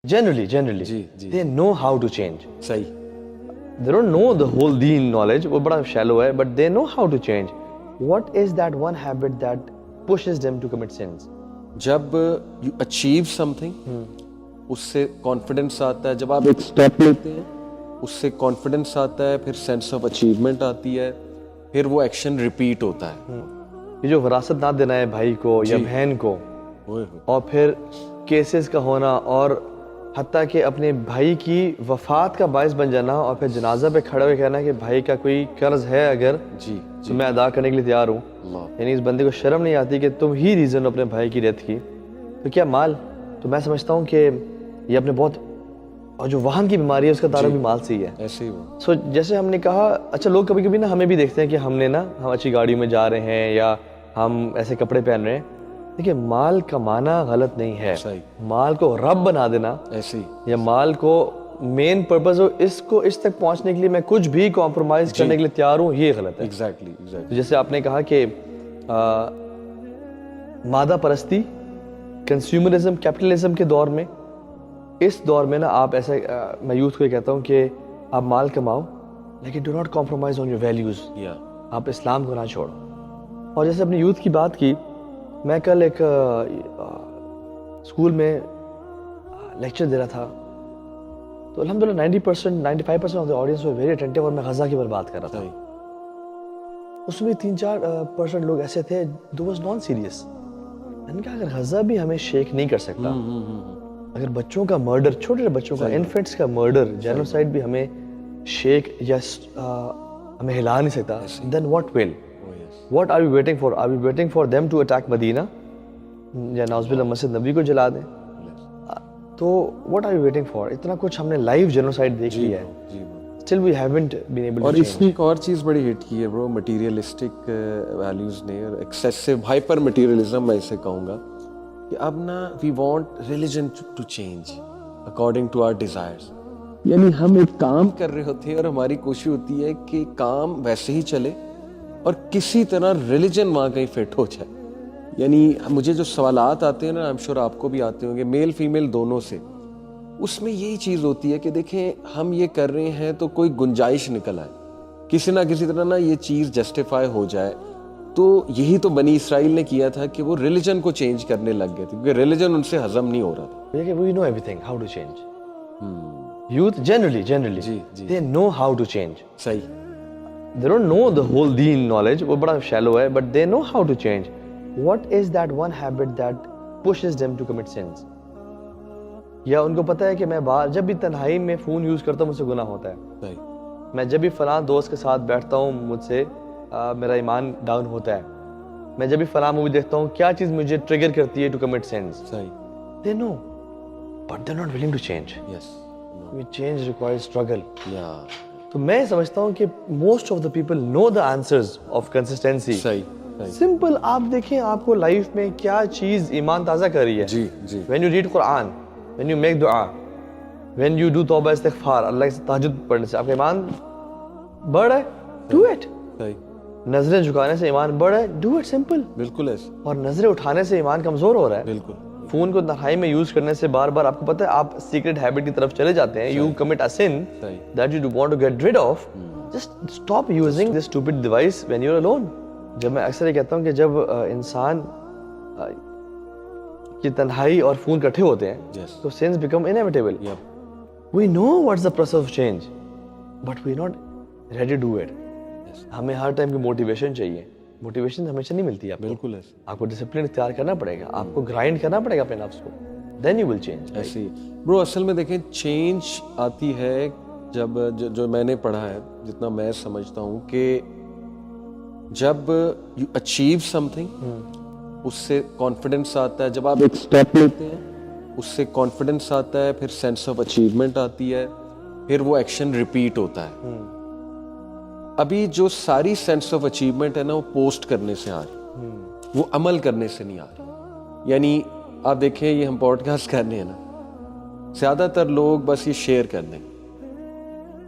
Generally, they know how to change. صحیح. They don't know the whole deen knowledge, وہ بڑا shallow ہے, but they know how to change. What is that one habit that pushes them to commit sins? جب you achieve something, اس سے confidence آتا ہے. جب آپ ایک اسٹیپ لیتے ہیں اس سے کانفیڈنس آتا ہے, پھر سینس آف اچیومنٹ آتی ہے, پھر وہ ایکشن ریپیٹ ہوتا ہے. یہ جو وراثت نہ دینا ہے بھائی کو یا بہن کو, اور پھر کیسز کا ہونا, اور حتیٰ کہ اپنے بھائی کی وفات کا باعث بن جانا, اور پھر جنازہ پہ کھڑے ہوئے کہنا کہ بھائی کا کوئی قرض ہے اگر تو میں ادا کرنے کے لیے تیار ہوں. یعنی اس بندے کو شرم نہیں آتی کہ تم ہی ریزن اپنے بھائی کی ڈیتھ کی, تو کیا مال. تو میں سمجھتا ہوں کہ یہ اپنے بہت, اور جو وہن کی بیماری ہے اس کا تعلق بھی مال سے ہی ہے. ایسے ہی سو جیسے ہم نے کہا, اچھا لوگ کبھی کبھی نا ہمیں بھی دیکھتے ہیں کہ ہم نے نا, ہم اچھی گاڑی میں جا رہے ہیں یا ہم ایسے کپڑے پہن رہے ہیں. دیکھیں, مال کمانا غلط نہیں ہے, مال کو رب بنا دینا ایسے ہی, یا مال کو مین پرپز ہو, اس کو اس تک پہنچنے کے لیے میں کچھ بھی کمپرومائز کرنے کے لیے تیار ہوں, یہ غلط ہے. ایگزیکٹلی. جیسے آپ نے کہا کہ مادہ پرستی, کنزیومرزم, کیپٹلزم کے دور میں, اس دور میں نا آپ ایسا, میں یوتھ کو یہ کہتا ہوں کہ آپ مال کماؤ لیکن do not compromise on your values. آپ اسلام کو نہ چھوڑو. اور جیسے اپنی یوتھ کی بات کی, میں کل ایک اسکول میں لیکچر دے رہا تھا, تو الحمدللہ 90% 95% آف دا آڈینس وere ویری اٹینٹیو, اور میں غزہ کے بارے بات کر رہا تھا. اس میں 3-4% لوگ ایسے تھے دو واز نان سیریس. میں نے کہا اگر غزہ بھی ہمیں شیک نہیں کر سکتا, اگر بچوں کا مرڈر, چھوٹے بچوں کا, انفینٹس کا مرڈر, جینوسائڈ بھی ہمیں شیک یا ہمیں ہلا نہیں سکتا, then what will? What are we waiting for? Are we waiting for them to attack Medina? یا نعوذ باللہ مسجد نبی کو جلا دیں؟ تو what are we waiting for? اتنا کچھ ہم نے لائیو جینوسائڈ دیکھ لیا ہے. Still we haven't been able to change. اور اس نے ایک اور چیز بڑی ہٹ کی ہے برو, مٹیریلسٹک ویلیوز نے, اور ایکسیسو ہائپر مٹیریلزم میں اسے کہوں گا, کہ اب نا we want religion to change according to our desires. یعنی ہم ایک کام کر رہے ہوتے ہیں اور ہماری کوشش ہوتی ہے کہ کام ویسے ہی چلے اور کسی طرح ریلیجن وہاں کہیں فٹ ہو جائے. یعنی مجھے جو سوالات آتے ہیں نا, I'm sure آپ کو بھی آتے ہوں گے, میل فیمیل دونوں سے, اس میں یہی چیز ہوتی ہے کہ دیکھیں ہم یہ کر رہے ہیں تو کوئی گنجائش نکل آئے, کسی نہ کسی طرح نا یہ چیز جسٹیفائی ہو جائے. تو یہی تو بنی اسرائیل نے کیا تھا کہ وہ ریلیجن کو چینج کرنے لگ گئے تھے, کیونکہ ریلیجن ان سے ہضم نہیں ہو رہا تھا. We know everything, how to change. Youth generally they know how to change. صحیح. They don't know the whole deen knowledge, وہ بڑا shallow ہے, but they know how to change. What is that one habit that pushes them to commit sins? یا ان کو پتہ ہے کہ میں جب بھی تنہائی میں فون یوز کرتا ہوں مجھ سے گناہ ہوتا ہے, میں جب بھی فلاں دوست کے ساتھ بیٹھتا ہوں مجھ سے میرا ایمان ڈاؤن ہوتا ہے, میں جب بھی فلاں مووی دیکھتا ہوں کیا چیز مجھے ٹریگر کرتی ہے to commit sins. They know, but they're not willing to change. Change requires struggle. تو میں سمجھتا ہوں کہ most of the people know the answers of consistency. Simple. آپ دیکھیں آپ کو لائف میں کیا چیز ایمان تازہ کر رہی ہے. When you read Quran, when you make dua, when you do توبہ استغفار, اللہ سے تہجد پڑھنے سے آپ کا ایمان بڑھ رہا ہے, do it. نظریں جھکانے سے ایمان بڑھ رہا ہے, do it. simple. بالکل ایسے. اور نظریں اٹھانے سے ایمان کمزور ہو رہا ہے. بالکل. فون کو تنہائی میں یوز کرنے سے بار بار آپ کو پتہ ہے آپ سیکرٹ ہیبٹ کی طرف چلے جاتے ہیں. You commit a sin that you want to get rid of. Just stop using this stupid device when you're alone. جب میں اکثر یہ کہتا ہوں کہ جب انسان کی تنہائی اور فون کٹھے ہوتے ہیں تو sins become inevitable. We know what's the process of change, but we're not ready to do it. ہمیں ہر ٹائم کی موٹیویشن چاہیے. موٹیویشن ہمیشہ نہیں ملتی. آپ بالکل آپ کو ڈسپلن اختیار کرنا پڑے گا, آپ کو گرائنڈ کرنا پڑے گا اپنے نفس کو, then you will change. ایسی برو اصل میں دیکھیں چینج آتی ہے جب جو میں نے پڑھا ہے, جتنا میں سمجھتا ہوں, کہ جب یو اچیو سم تھنگ اس سے کانفیڈنس آتا ہے. جب آپ ایک اسٹیپ لیتے ہیں اس سے کانفیڈنس آتا ہے, پھر سینس آف اچیومنٹ آتی ہے, پھر وہ ایکشن ریپیٹ ہوتا ہے. ابھی جو ساری سینس آف اچیومنٹ ہے نا وہ پوسٹ کرنے سے آ رہی, وہ عمل کرنے سے نہیں آ رہی. یعنی آپ دیکھیں یہ ہم پوڈ کاسٹ کر رہے ہیں نا, زیادہ تر لوگ بس یہ شیئر کر دیں.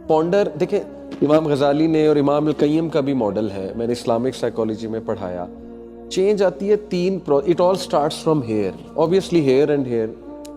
پونڈر دیکھیں امام غزالی نے اور امام القیم کا بھی ماڈل ہے, میں نے اسلامک سائیکالوجی میں پڑھایا. چینج آتی ہے 3 it all starts from here, obviously hair and hair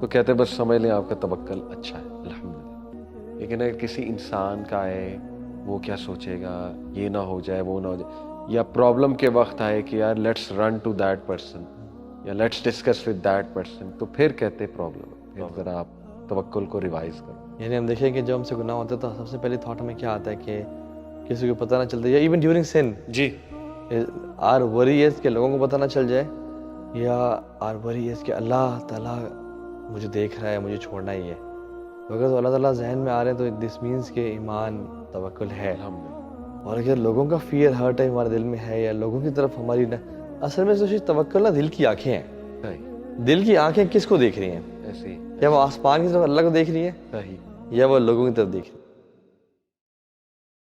تو کہتے ہیں بس سمجھ لیں آپ کا توکل اچھا ہے الحمدللہ. لیکن اگر کسی انسان کا ہے وہ کیا سوچے گا, یہ نہ ہو جائے وہ نہ ہو جائے, یا پرابلم کے وقت آئے کہ یار let's run to that person یا let's discuss with that person, تو پھر کہتے پرابلم, پھر ذرا آپ توکل کو ریوائز کرو. یعنی ہم دیکھیں کہ جب ہم سے گناہ ہوتا ہے تو سب سے پہلی تھاٹ ہمیں کیا آتا ہے کہ کسی کو پتہ نہ چلتا, یا ایون ڈیورنگ سن جی آر وری از کہ لوگوں کو پتہ نہ چل جائے, یا آر وری از کہ اللہ تعالیٰ مجھے دیکھ رہا ہے, مجھے چھوڑنا ہی ہے. تو اگر تو اللہ تعالیٰ ذہن میں آ رہے ہیں تو دس مینس کہ ایمان توکل ہے. اور اگر لوگوں کا فیئر ہر ٹائم ہمارے دل میں ہے, یا لوگوں کی طرف ہماری اصل میں سوچیے توکل نا دل کی آنکھیں ہیں. دل کی آنکھیں کس کو دیکھ رہی ہیں؟ ایسے ہی یا وہ آسمان کی طرف اللہ کو دیکھ رہی ہے, صحیح, یا وہ لوگوں کی طرف دیکھ رہی ہے؟